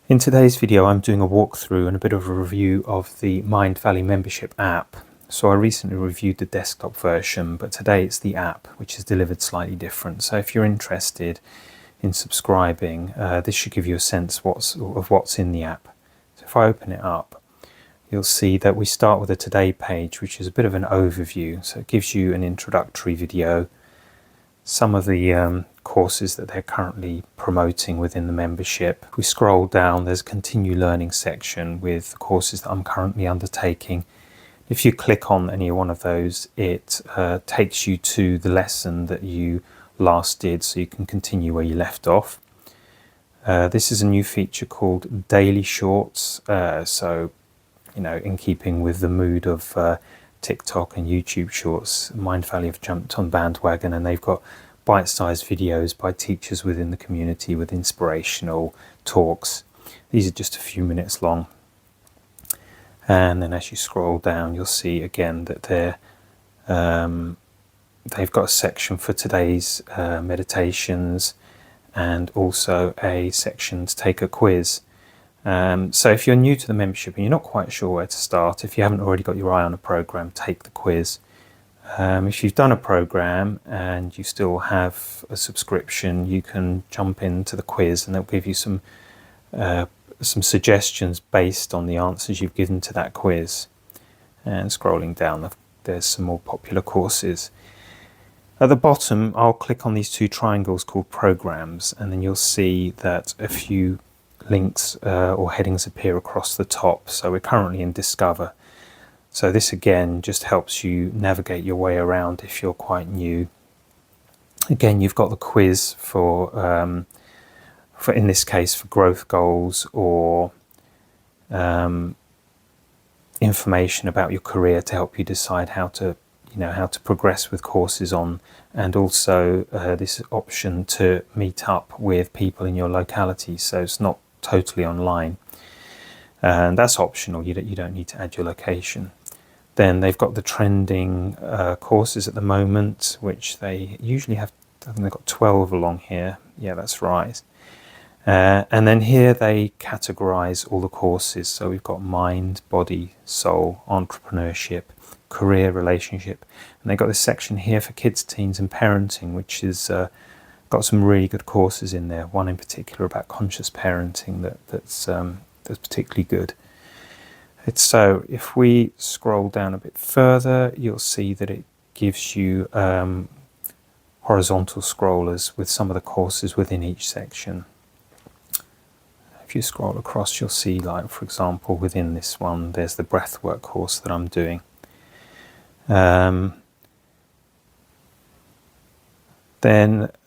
In today's video, I'm doing a walkthrough and a bit of a review of the Mindvalley membership app. So I recently reviewed the desktop version, but today it's the app, which is delivered slightly different. So if you're interested in subscribing, this should give you a sense of what's in the app. So if I open it up, you'll see that we start with a Today page, which is a bit of an overview. So it gives you an introductory video, some of the courses that they're currently promoting within the membership. If we scroll down, there's a continue learning section with the courses that I'm currently undertaking. If you click on any one of those, it takes you to the lesson that you last did, so you can continue where you left off. This is a new feature called Daily Shorts, so in keeping with the mood of TikTok and YouTube Shorts, Mindvalley have jumped on bandwagon, and they've got bite-sized videos by teachers within the community with inspirational talks. These are just a few minutes long. And then as you scroll down, you'll see again that they've got a section for today's meditations, and also a section to take a quiz. So if you're new to the membership and you're not quite sure where to start, if you haven't already got your eye on a program, take the quiz. If you've done a program and you still have a subscription, you can jump into the quiz, and they'll give you some suggestions based on the answers you've given to that quiz. And scrolling down, there's some more popular courses. At the bottom, I'll click on these two triangles called programs, and then you'll see that a few links or headings appear across the top. So we're currently in Discover. So this again just helps you navigate your way around if you're quite new. Again, you've got the quiz for in this case for growth goals, or information about your career to help you decide how to progress with courses on, and also this option to meet up with people in your locality, so it's not totally online, and that's optional. You don't need to add your location. Then they've got the trending courses at the moment, which they usually have. I think they've got 12 along here. Yeah, that's right. And then here they categorize all the courses. So we've got mind, body, soul, entrepreneurship, career, relationship. And they've got this section here for kids, teens and parenting, which is got some really good courses in there. One in particular about conscious parenting that's particularly good. So if we scroll down a bit further, you'll see that it gives you horizontal scrollers with some of the courses within each section. If you scroll across, you'll see, like, for example, within this one, there's the breathwork course that I'm doing. Then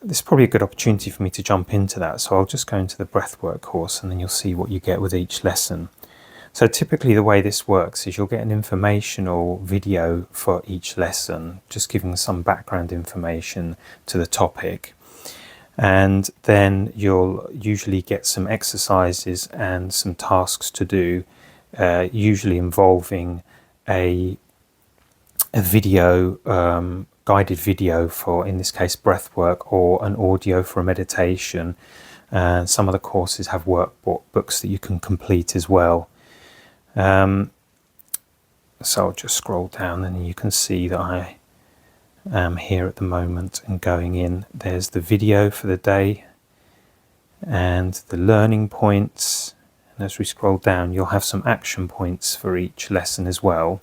this is probably a good opportunity for me to jump into that. So I'll just go into the breathwork course, and then you'll see what you get with each lesson. So typically the way this works is you'll get an informational video for each lesson, just giving some background information to the topic. And then you'll usually get some exercises and some tasks to do, usually involving a video, guided video for, in this case, breath work, or an audio for a meditation. Some of the courses have workbooks that you can complete as well. So I'll just scroll down, and you can see that I am here at the moment and going in. There's the video for the day and the learning points, and as we scroll down, you'll have some action points for each lesson as well.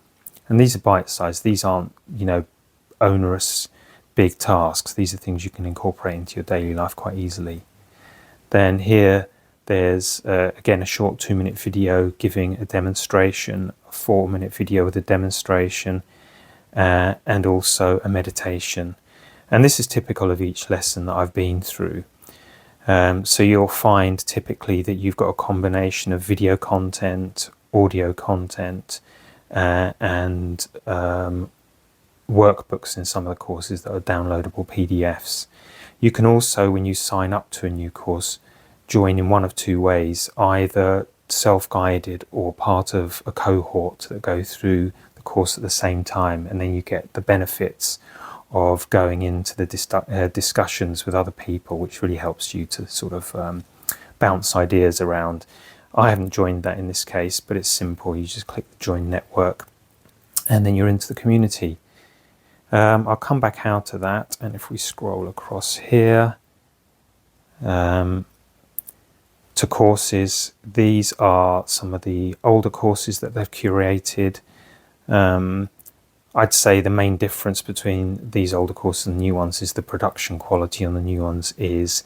And these are bite-sized. These aren't onerous big tasks. These are things you can incorporate into your daily life quite easily. Then here there's again a short 2-minute video giving a demonstration, a 4-minute video with a demonstration, and also a meditation. And this is typical of each lesson that I've been through. So you'll find typically that you've got a combination of video content, audio content, and workbooks in some of the courses that are downloadable PDFs. You can also, when you sign up to a new course, join in one of two ways: either self-guided or part of a cohort that go through the course at the same time, and then you get the benefits of going into the discussions with other people, which really helps you to sort of bounce ideas around. I haven't joined that in this case, but it's simple. You just click the join network and then you're into the community. I'll come back out of that, and if we scroll across here to courses, these are some of the older courses that they've curated. I'd say the main difference between these older courses and the new ones is the production quality on the new ones is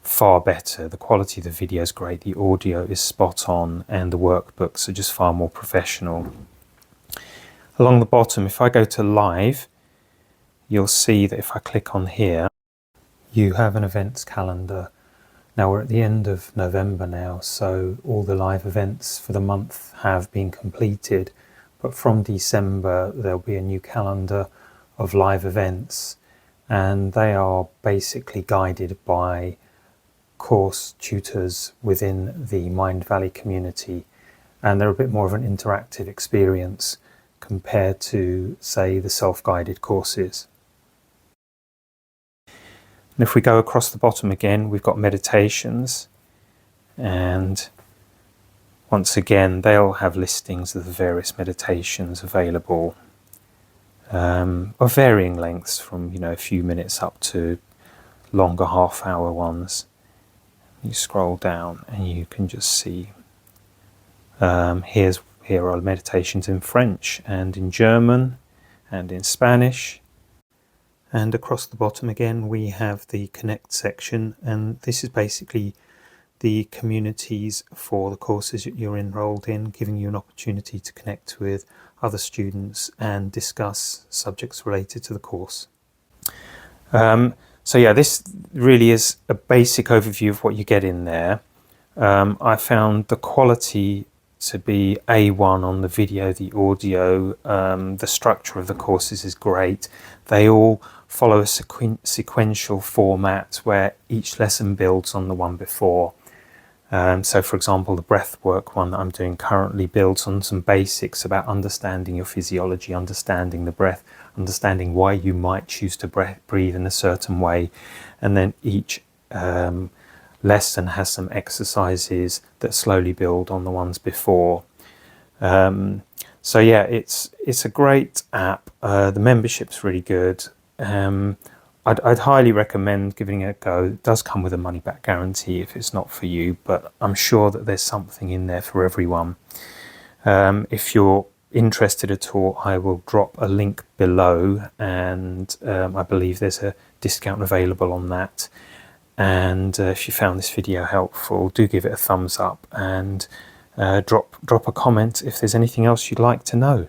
far better. The quality of the video is great, the audio is spot on, and the workbooks are just far more professional. Along the bottom, if I go to live, you'll see that if I click on here, you have an events calendar. Now we're at the end of November now, so all the live events for the month have been completed. But from December, there'll be a new calendar of live events, and they are basically guided by course tutors within the Mindvalley community. And they're a bit more of an interactive experience compared to, say, the self-guided courses. And if we go across the bottom again, we've got meditations, and once again they'll have listings of the various meditations available, of varying lengths, from a few minutes up to longer half-hour ones. You scroll down and you can just see here are meditations in French and in German and in Spanish. And across the bottom again we have the Connect section, and this is basically the communities for the courses that you're enrolled in, giving you an opportunity to connect with other students and discuss subjects related to the course. So yeah, this really is a basic overview of what you get in there. I found the quality to be A1 on the video, the audio, the structure of the courses is great. They all follow a sequential format where each lesson builds on the one before. So for example, the breathwork one that I'm doing currently builds on some basics about understanding your physiology, understanding the breath, understanding why you might choose to breathe in a certain way, and then each lesson has some exercises that slowly build on the ones before. So yeah, it's a great app. The membership's really good. I'd highly recommend giving it a go. It does come with a money back guarantee if it's not for you, but I'm sure that there's something in there for everyone. If you're interested at all, I will drop a link below, and I believe there's a discount available on that. And if you found this video helpful, do give it a thumbs up, and drop a comment if there's anything else you'd like to know.